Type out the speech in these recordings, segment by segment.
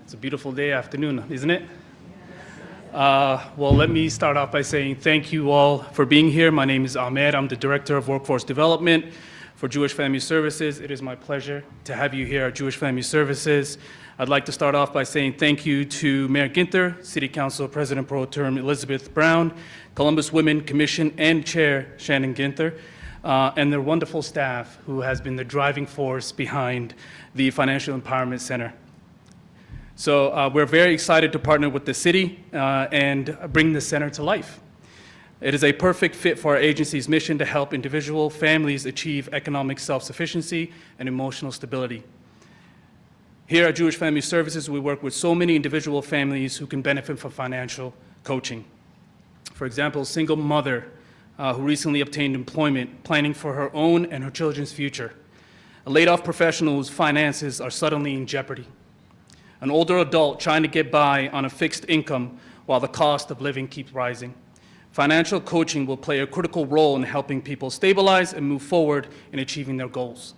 It's a beautiful day, afternoon, isn't it? Well, let me start off by saying thank you all for being here. My name is Ahmed. I'm the Director of Workforce Development for Jewish Family Services. It is my pleasure to have you here at Jewish Family Services. I'd like to start off by saying thank you to Mayor Ginther, City Council President Pro-Tem Elizabeth Brown, Columbus Women Commission and Chair Shannon Ginther, and their wonderful staff who has been the driving force behind the Financial Empowerment Center. So we're very excited to partner with the city and bring the center to life. It is a perfect fit for our agency's mission to help individual families achieve economic self-sufficiency and emotional stability. Here at Jewish Family Services, we work with so many individual families who can benefit from financial coaching. For example, a single mother who recently obtained employment, planning for her own and her children's future. A laid-off professional whose finances are suddenly in jeopardy. An older adult trying to get by on a fixed income while the cost of living keeps rising. Financial coaching will play a critical role in helping people stabilize and move forward in achieving their goals.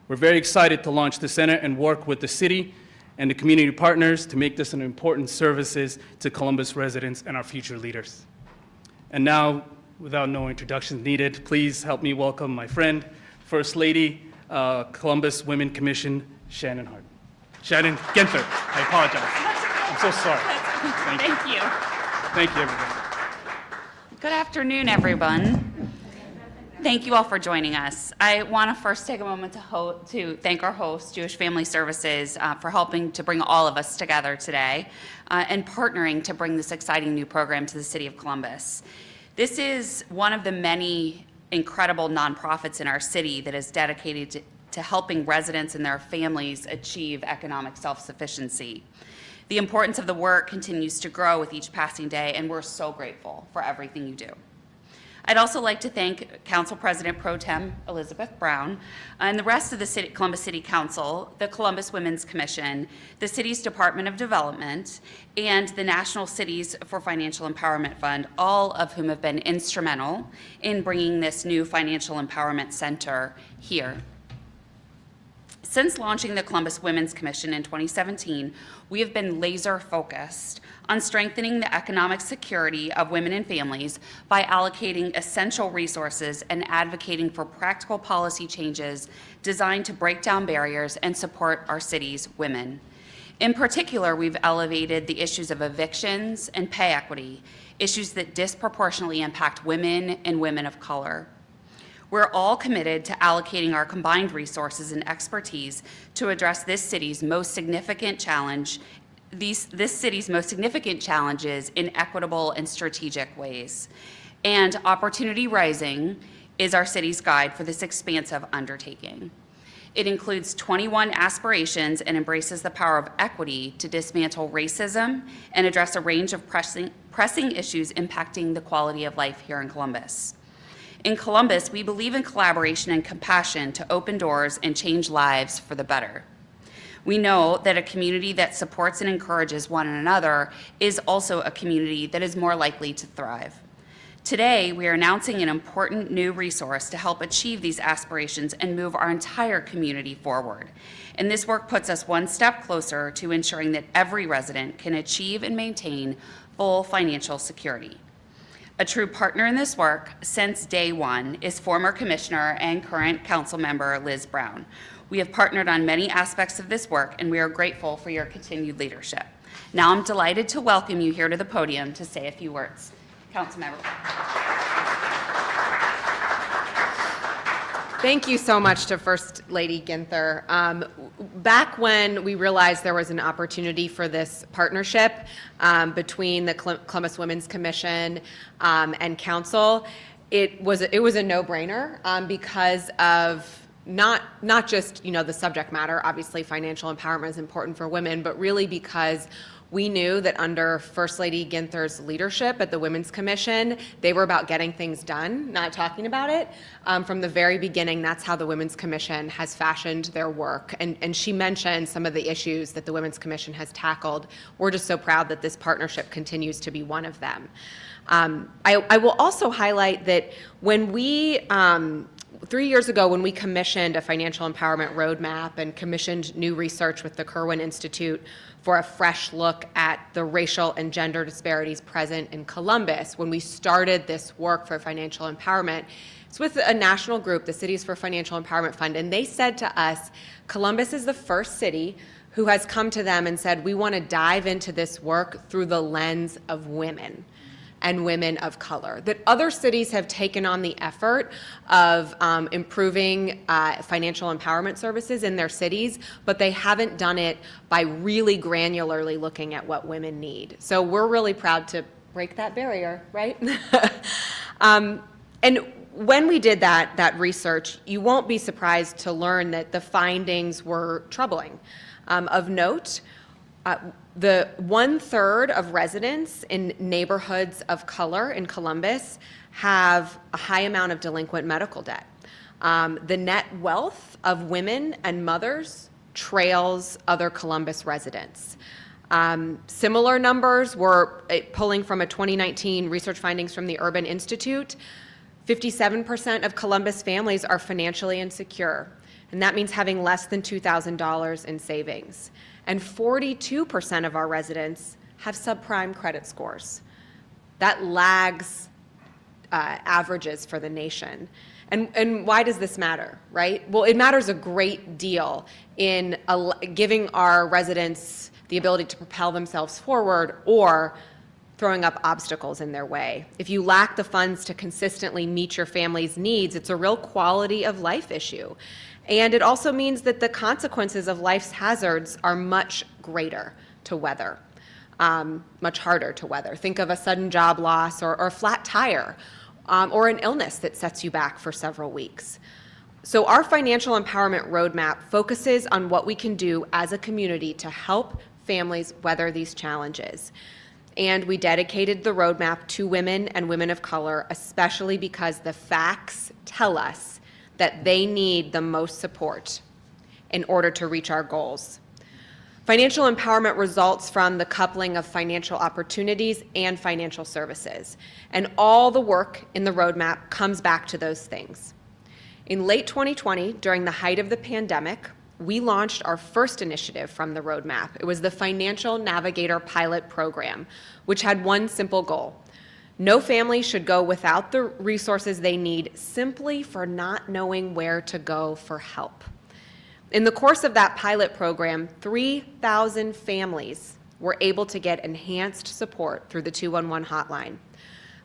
We're very excited to launch the center and work with the city and the community partners to make this an important services to Columbus residents and our future leaders. And now, without no introductions needed, please help me welcome my friend, First Lady, Columbus Women Commission, Shannon Ginther. I apologize. I'm so sorry. Thank you. Thank you, everybody. Good afternoon, everyone. Thank you all for joining us. I want to first take a moment to thank our host, Jewish Family Services, for helping to bring all of us together today and partnering to bring this exciting new program to the city of Columbus. This is one of the many incredible nonprofits in our city that is dedicated to helping residents and their families achieve economic self-sufficiency. The importance of the work continues to grow with each passing day, and we're so grateful for everything you do. I'd also like to thank Council President Pro-Tem Elizabeth Brown and the rest of the Columbus City Council, the Columbus Women's Commission, the city's Department of Development, and the National Cities for Financial Empowerment Fund, all of whom have been instrumental in bringing this new Financial Empowerment Center here. Since launching the Columbus Women's Commission in 2017, we have been laser focused on strengthening the economic security of women and families by allocating essential resources and advocating for practical policy changes designed to break down barriers and support our city's women. In particular, we've elevated the issues of evictions and pay equity, issues that disproportionately impact women and women of color. We're all committed to allocating our combined resources and expertise to address this city's most significant challenges in equitable and strategic ways. And Opportunity Rising is our city's guide for this expansive undertaking. It includes 21 aspirations and embraces the power of equity to dismantle racism and address a range of pressing issues impacting the quality of life here in Columbus. In Columbus, we believe in collaboration and compassion to open doors and change lives for the better. We know that a community that supports and encourages one another is also a community that is more likely to thrive. Today, we are announcing an important new resource to help achieve these aspirations and move our entire community forward. And this work puts us one step closer to ensuring that every resident can achieve and maintain full financial security. A true partner in this work since day one is former Commissioner and current Council Member Liz Brown. We have partnered on many aspects of this work, and we are grateful for your continued leadership. Now I'm delighted to welcome you here to the podium to say a few words. Councilmember. Thank you so much to First Lady Ginther. Back when we realized there was an opportunity for this partnership between the Columbus Women's Commission and Council, it was a no-brainer because of not just the subject matter. Obviously, financial empowerment is important for women, but really because we knew that under First Lady Ginther's leadership at the Women's Commission, they were about getting things done, not talking about it. From the very beginning, that's how the Women's Commission has fashioned their work. And she mentioned some of the issues that the Women's Commission has tackled. We're just so proud that this partnership continues to be one of them. I will also highlight that when we 3 years ago, when we commissioned a financial empowerment roadmap and commissioned new research with the Kirwan Institute for a fresh look at the racial and gender disparities present in Columbus, when we started this work for financial empowerment, it's with a national group, the Cities for Financial Empowerment Fund, and they said to us, Columbus is the first city who has come to them and said, we want to dive into this work through the lens of women and women of color. That other cities have taken on the effort of improving financial empowerment services in their cities, but they haven't done it by really granularly looking at what women need. So we're really proud to break that barrier, right? And when we did that research, you won't be surprised to learn that the findings were troubling. Of note, the 1/3 of residents in neighborhoods of color in Columbus have a high amount of delinquent medical debt. The net wealth of women and mothers trails other Columbus residents. Similar numbers were pulling from a 2019 research findings from the Urban Institute. 57% of Columbus families are financially insecure, and that means having less than $2,000 in savings. And 42% of our residents have subprime credit scores. That lags averages for the nation. And why does this matter, right? Well, it matters a great deal in giving our residents the ability to propel themselves forward or throwing up obstacles in their way. If you lack the funds to consistently meet your family's needs, it's a real quality of life issue. And it also means that the consequences of life's hazards are much greater to weather, much harder to weather. Think of a sudden job loss or a flat tire or an illness that sets you back for several weeks. So our financial empowerment roadmap focuses on what we can do as a community to help families weather these challenges. And we dedicated the roadmap to women and women of color, especially because the facts tell us that they need the most support in order to reach our goals. Financial empowerment results from the coupling of financial opportunities and financial services. And all the work in the roadmap comes back to those things. In late 2020, during the height of the pandemic, we launched our first initiative from the roadmap. It was the Financial Navigator Pilot Program, which had one simple goal. No family should go without the resources they need simply for not knowing where to go for help. In the course of that pilot program, 3,000 families were able to get enhanced support through the 211 hotline.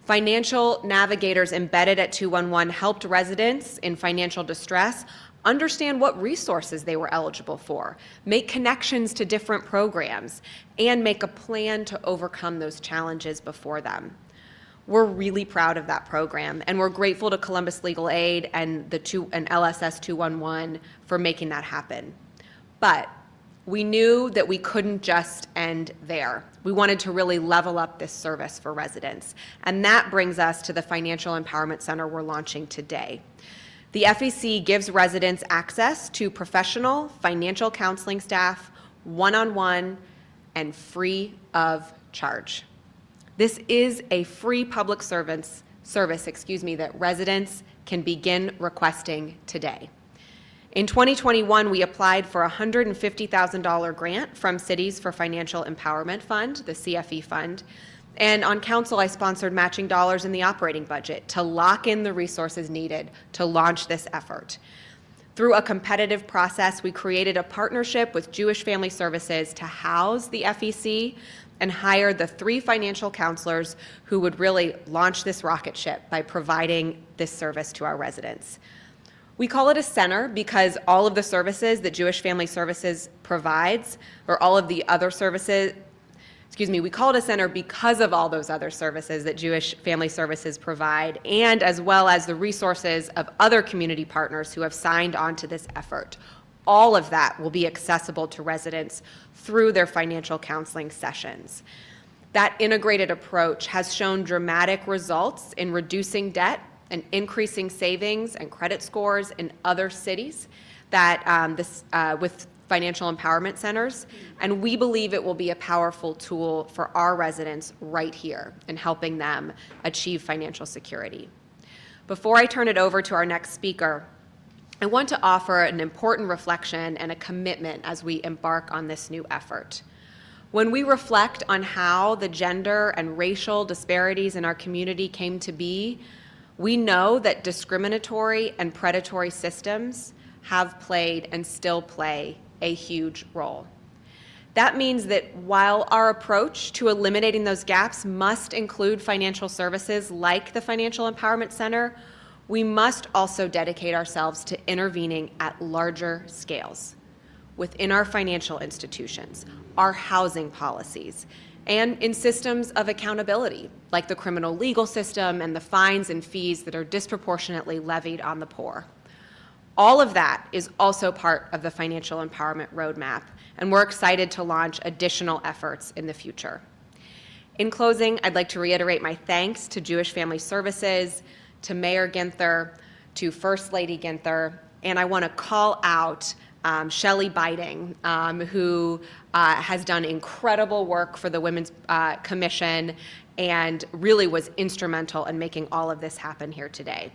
Financial navigators embedded at 211 helped residents in financial distress understand what resources they were eligible for, make connections to different programs, and make a plan to overcome those challenges before them. We're really proud of that program, and we're grateful to Columbus Legal Aid and LSS 211 for making that happen. But we knew that we couldn't just end there. We wanted to really level up this service for residents, and that brings us to the Financial Empowerment Center we're launching today. The FEC gives residents access to professional financial counseling staff, one-on-one, and free of charge. This is a free public service that residents can begin requesting today. In 2021, we applied for a $150,000 grant from Cities for Financial Empowerment Fund, the CFE fund, and on council, I sponsored matching dollars in the operating budget to lock in the resources needed to launch this effort. Through a competitive process, we created a partnership with Jewish Family Services to house the FEC and hired the 3 financial counselors who would really launch this rocket ship by providing this service to our residents. We call it a center because all of the services that Jewish Family Services provides, or all of the other services, we call it a center because of all those other services that Jewish Family Services provide, and as well as the resources of other community partners who have signed on to this effort. All of that will be accessible to residents through their financial counseling sessions. That integrated approach has shown dramatic results in reducing debt and increasing savings and credit scores in other cities that with financial empowerment centers, and we believe it will be a powerful tool for our residents right here in helping them achieve financial security. Before I turn it over to our next speaker, I want to offer an important reflection and a commitment as we embark on this new effort. When we reflect on how the gender and racial disparities in our community came to be, we know that discriminatory and predatory systems have played and still play a huge role. That means that while our approach to eliminating those gaps must include financial services like the Financial Empowerment Center, we must also dedicate ourselves to intervening at larger scales within our financial institutions, our housing policies, and in systems of accountability, like the criminal legal system and the fines and fees that are disproportionately levied on the poor. All of that is also part of the Financial Empowerment Roadmap, and we're excited to launch additional efforts in the future. In closing, I'd like to reiterate my thanks to Jewish Family Services, to Mayor Ginther, to First Lady Ginther, and I want to call out Shelley Biding, who has done incredible work for the Women's Commission and really was instrumental in making all of this happen here today.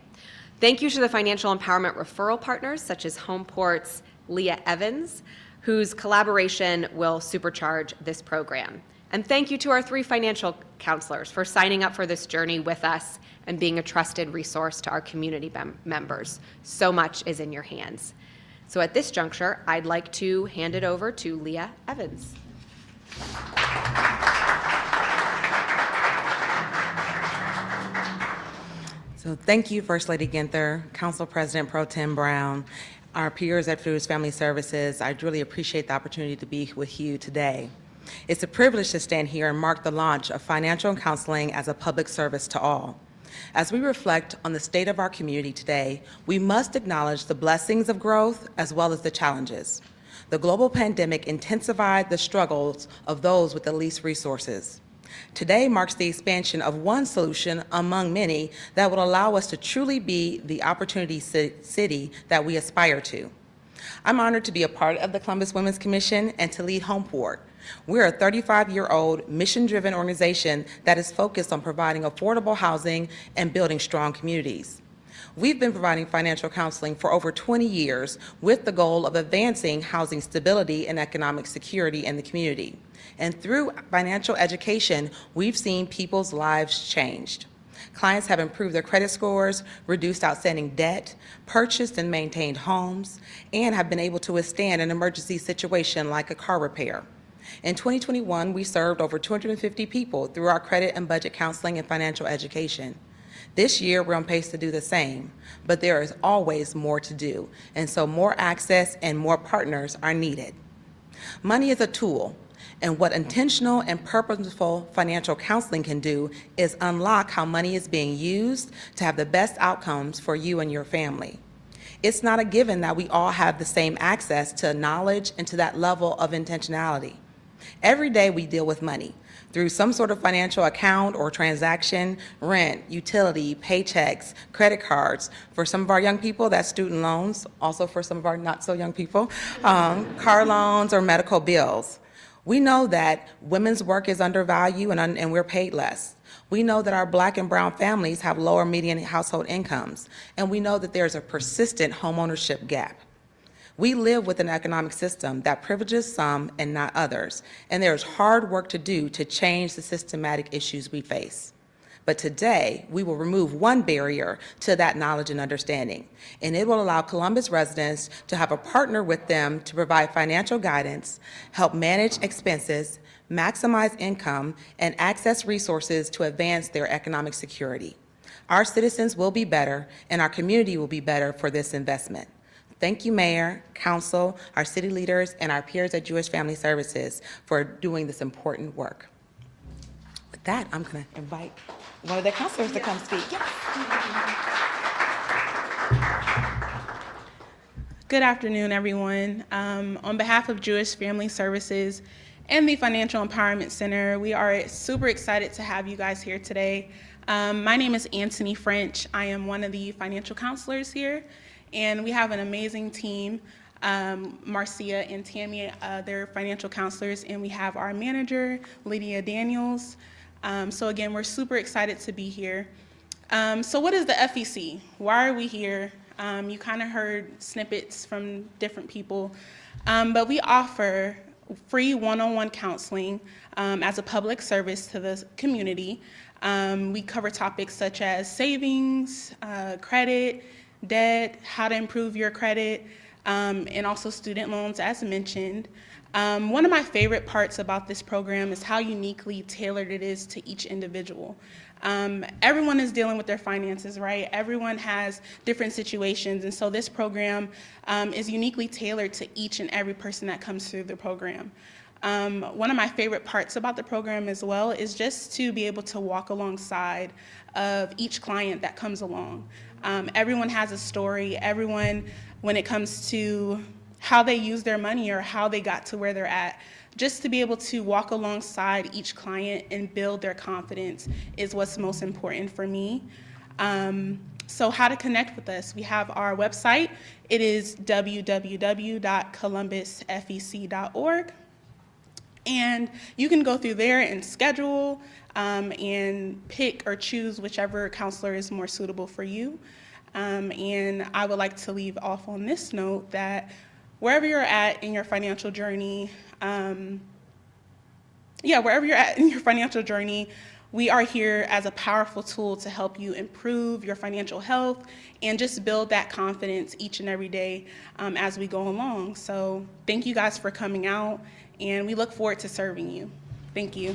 Thank you to the financial empowerment referral partners such as Homeport's Leah Evans, whose collaboration will supercharge this program. And thank you to our 3 financial counselors for signing up for this journey with us and being a trusted resource to our community members. So much is in your hands. So at this juncture, I'd like to hand it over to Leah Evans. So thank you, First Lady Ginther, Council President Pro-Tem Brown, our peers at Jewish Family Services. I really appreciate the opportunity to be with you today. It's a privilege to stand here and mark the launch of financial counseling as a public service to all. As we reflect on the state of our community today, we must acknowledge the blessings of growth as well as the challenges. The global pandemic intensified the struggles of those with the least resources. Today marks the expansion of one solution among many that will allow us to truly be the opportunity city that we aspire to. I'm honored to be a part of the Columbus Women's Commission and to lead Homeport. We're a 35-year-old mission-driven organization that is focused on providing affordable housing and building strong communities. We've been providing financial counseling for over 20 years with the goal of advancing housing stability and economic security in the community. And through financial education, we've seen people's lives changed. Clients have improved their credit scores, reduced outstanding debt, purchased and maintained homes, and have been able to withstand an emergency situation like a car repair. In 2021, we served over 250 people through our credit and budget counseling and financial education. This year, we're on pace to do the same, but there is always more to do, and so more access and more partners are needed. Money is a tool, and what intentional and purposeful financial counseling can do is unlock how money is being used to have the best outcomes for you and your family. It's not a given that we all have the same access to knowledge and to that level of intentionality. Every day we deal with money through some sort of financial account or transaction, rent, utility, paychecks, credit cards. For some of our young people, that's student loans. Also for some of our not so young people, car loans or medical bills. We know that women's work is undervalued and we're paid less. We know that our Black and brown families have lower median household incomes, and we know that there's a persistent homeownership gap. We live with an economic system that privileges some and not others, and there's hard work to do to change the systematic issues we face. But today, we will remove one barrier to that knowledge and understanding, and it will allow Columbus residents to have a partner with them to provide financial guidance, help manage expenses, maximize income, and access resources to advance their economic security. Our citizens will be better, and our community will be better for this investment. Thank you, Mayor, Council, our city leaders, and our peers at Jewish Family Services for doing this important work. With that, I'm going to invite one of the counselors to come speak. Yes. Good afternoon, everyone. On behalf of Jewish Family Services and the Financial Empowerment Center, we are super excited to have you guys here today. My name is Anthony French. I am one of the financial counselors here, and we have an amazing team. Marcia and Tammy, they're financial counselors, and we have our manager, Lydia Daniels. So again, we're super excited to be here. So what is the FEC? Why are we here? You kind of heard snippets from different people, but we offer free one-on-one counseling as a public service to the community. We cover topics such as savings, credit, debt, how to improve your credit, and also student loans, as mentioned. One of my favorite parts about this program is how uniquely tailored it is to each individual. Everyone is dealing with their finances, right? Everyone has different situations, and so this program is uniquely tailored to each and every person that comes through the program. One of my favorite parts about the program as well is just to be able to walk alongside of each client that comes along. Everyone has a story. Everyone, when it comes to how they use their money or how they got to where they're at, just to be able to walk alongside each client and build their confidence is what's most important for me. So how to connect with us? We have our website. It is www.columbusfec.org. And you can go through there and schedule and pick or choose whichever counselor is more suitable for you. And I would like to leave off on this note that wherever you're at in your financial journey, wherever you're at in your financial journey, we are here as a powerful tool to help you improve your financial health and just build that confidence each and every day as we go along. So thank you guys for coming out, and we look forward to serving you. Thank you.